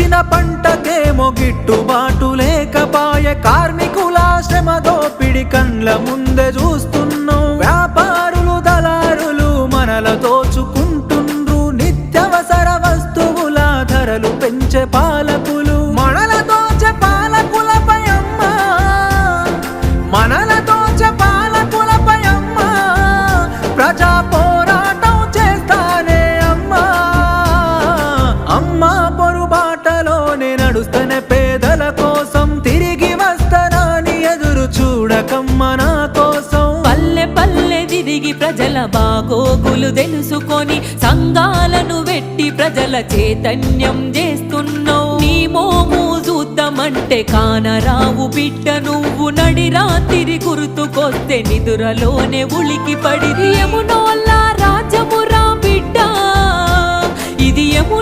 పండించిన పంటకేమో గిట్టుబాటు లేకపాయ కార్మికుల శ్రమ దోపిడి కండ్ల ముందే చూస్తున్నాం వ్యాపారులు దళారులు మనల దోచుకుంటుండ్రు నిత్యవసర వస్తువుల ధరలు పెంచే పాలకులు మనల దోచే పాలకులపై అమ్మా మనల దోచే పాలకులపై అమ్మా ప్రజా పోరాటం చేస్తానే అమ్మా అమ్మా పొరుబాటలోనే నడుస్తనే పేదల కోసం తిరిగి వస్తానని ఎదురు చూడకమ్మ నా కోసం పల్లె పల్లె తిరిగి ప్రజల బాగోగులు తెలుసుకొని సంఘాలను వెట్టి ప్రజల చైతన్యం చేస్తున్నావు నీ మోము చూద్దామంటే కానరావు బిడ్డ నువ్వు నడి రాత్రి గుర్తుకొస్తే నిదురలోనే ఉలికి పడి యమునోళ్ళ రాజ్యమురా బిడ్డ ఇది యమున